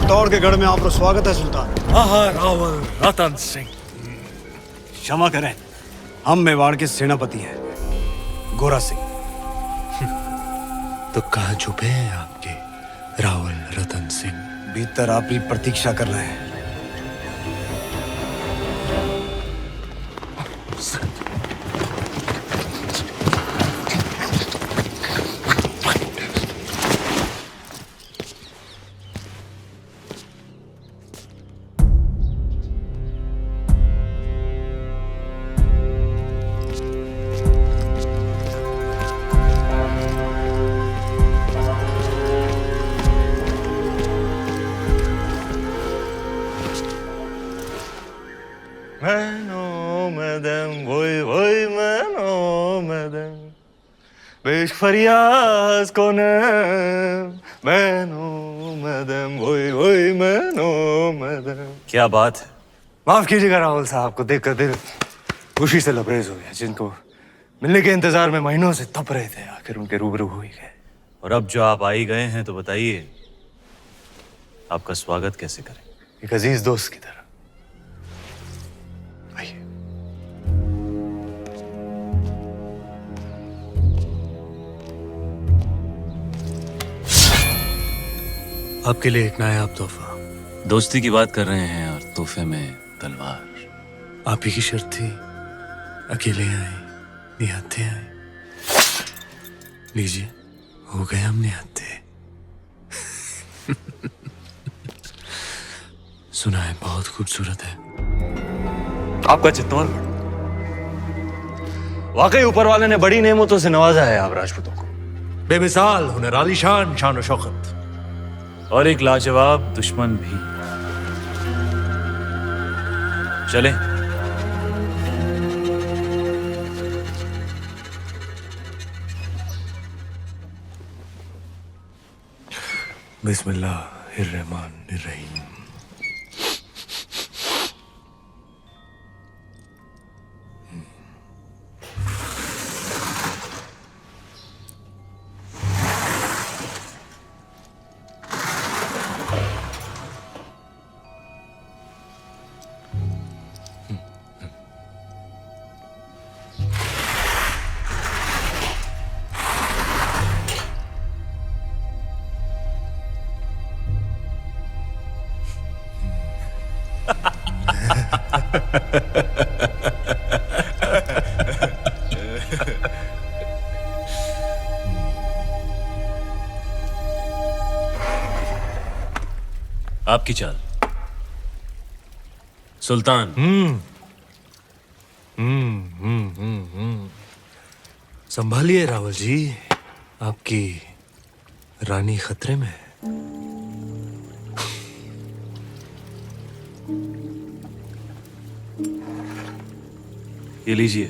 चित्तौड़ के गढ़ में आपका स्वागत है सुल्तान। रावल रतन सिंह। क्षमा करें, हम मेवाड़ के सेनापति हैं, गोरा सिंह। तो कहाँ छुपे हैं आपके रावल रतन सिंह? भीतर आपकी प्रतीक्षा कर रहे हैं। फरियाज कौन मैनो मदम वही मैनो मदम। क्या बात है? माफ कीजिएगा राहुल साहब को देखकर दिल खुशी से लबरेज हो गया। जिनको मिलने के इंतजार में महीनों से तप रहे थे, आखिर उनके रूबरू हो ही गए। और अब जो आप आ ही गए हैं तो बताइए आपका स्वागत कैसे करें? एक अजीज दोस्त की तरह। आइए। आपके लिए एक नायाब तोहफा। दोस्ती की बात कर रहे हैं और तोहफे में तलवार। आप ही की शर्त थी, अकेले आए, निहत्थे आए। लीजिए, हो गए हम निहत्थे। सुना है बहुत खूबसूरत है। आपका चित्तौड़गढ़ वाकई ऊपर वाले ने बड़ी नेमतों से नवाजा है आप राजपूतों को। बेमिसाल हुनर, आलीशान शान और शौकत, और एक लाजवाब दुश्मन भी। चलें। बिस्मिल्लाहिर्रहमानिर्रहीम। आपकी चाल सुल्तान। संभालिए रावल जी, आपकी रानी खतरे में है। ये लीजिए,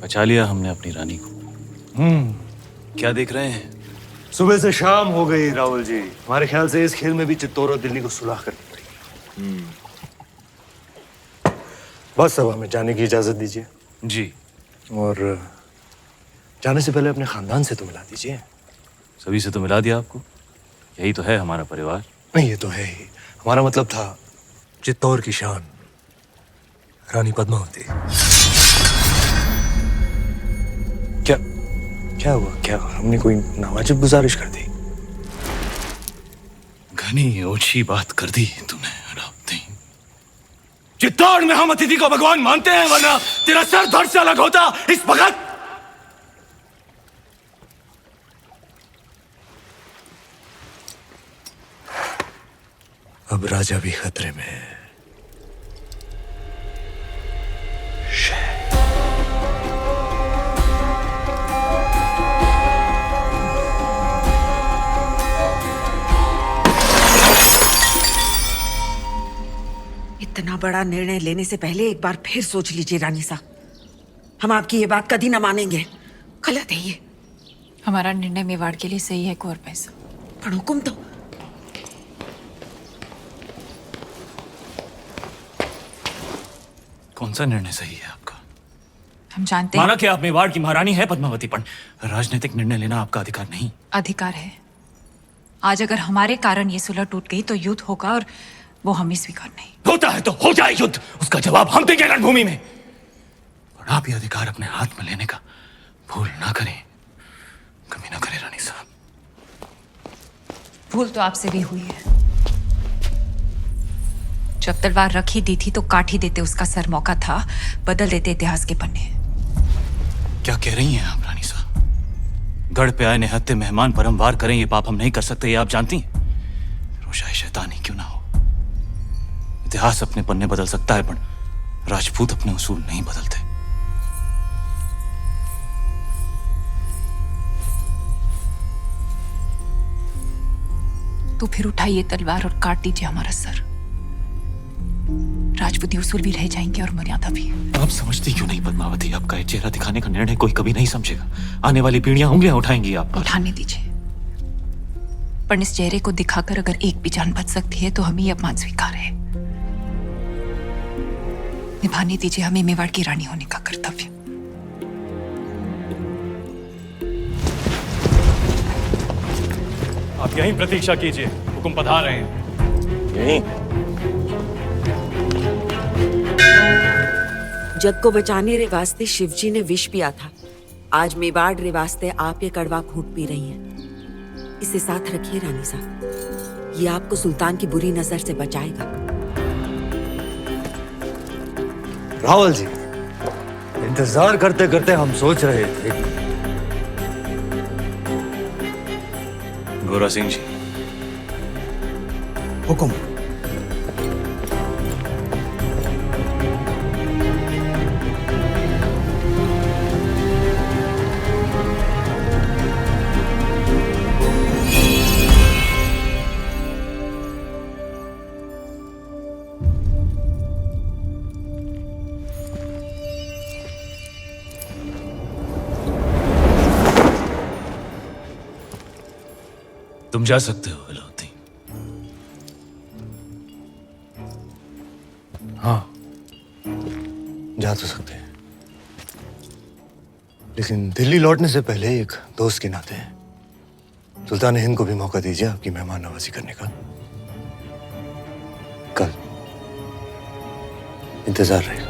बचा लिया हमने अपनी रानी को। क्या देख रहे हैं? सुबह से शाम हो गई राहुल जी। हमारे ख्याल से इस खेल में भी चित्तौड़ और दिल्ली को सुलह करनी पड़ेगी। बस अब हमें जाने की इजाजत दीजिए। जी। और जाने से पहले अपने खानदान से तो मिला दीजिए। सभी से तो मिला दिया आपको, यही तो है हमारा परिवार। नहीं, ये तो है ही। हमारा मतलब था चित्तौड़ की शान रानी पद्मावती। क्या क्या हुआ? क्या हमने कोई नावाजिब गुजारिश कर दी? घनी ओछी बात कर दी तूने अलाउद्दीन। चित्तौड़ में हम अतिथि को भगवान मानते हैं, वरना तेरा सर धड़ से अलग होता इस वक्त। अब राजा भी खतरे में है। इतना बड़ा निर्णय लेने से पहले एक बार फिर सोच लीजिए रानी साहब। हम आपकी ये बात कभी ना मानेंगे। गलत है ये। हमारा निर्णय मेवाड़ के लिए सही है कुंवर पैसा। पर हुक्म तो। कौन सा निर्णय सही है आपका? हम जानते हैं माना कि आप मेवाड़ की महारानी है पद्मावती, पर राजनीतिक निर्णय लेना आपका अधिकार नहीं। अधिकार है, आज अगर हमारे कारण ये सुलह टूट गई तो युद्ध होगा और वो हमें स्वीकार नहीं। होता है तो हो जाए युद्ध, उसका जवाब हम देंगे रणभूमि में। और आप ये अधिकार अपने हाथ में लेने का भूल ना करें, कभी ना करें रानी साहब। भूल तो आपसे भी हुई है। जब तलवार रख ही दी थी तो काट ही देते, उसका सर मौका था बदल देते इतिहास के पन्ने। क्या कह रही हैं आप रानी साहब? गढ़ पे आए निहत्ते मेहमान परम वार करें, ये पाप हम नहीं कर सकते, ये आप जानती हैं। रोशाए शैतानी क्यों ना हो, इतिहास अपने पन्ने बदल सकता है, पर राजपूत अपने उसूल नहीं बदलते। तो फिर उठाइए तलवार और काट दीजिए हमारा सर। राजपूती उसूल भी रह जाएंगे और मर्यादा भी। आप समझती क्यों नहीं पद्मावती? आपका ये चेहरा दिखाने का निर्णय कोई कभी नहीं समझेगा। आने वाली पीढ़ियां उंगलियां उठाएंगी आप पर। उठाने दीजिए, पर इस चेहरे को दिखाकर अगर एक भी जान बच सकती है तो हमें ये अपमान स्वीकार है। निभाने दीजिए हमें मेवाड़ की रानी होने का कर्तव्य। आप यहीं प्रतीक्षा कीजिए, हुक्म पधार रहे हैं। यहीं जग को बचाने रे वास्ते शिवजी ने विष पिया था। आज मेवाड़ रे वास्ते आप ये कड़वा घूंट पी रही हैं। इसे साथ रखिए रानी साहब, ये आपको सुल्तान की बुरी नजर से बचाएगा। रावल जी, इंतजार करते करते हम सोच रहे थे। गोरा सिंह जी, हुक्म। तुम जा सकते हो अलाउद्दीन। हाँ, जा तो सकते हैं, लेकिन दिल्ली लौटने से पहले एक दोस्त के नाते सुल्तान हिंद को भी मौका दीजिए आपकी मेहमान नवाजी करने का। कल इंतजार रहेगा।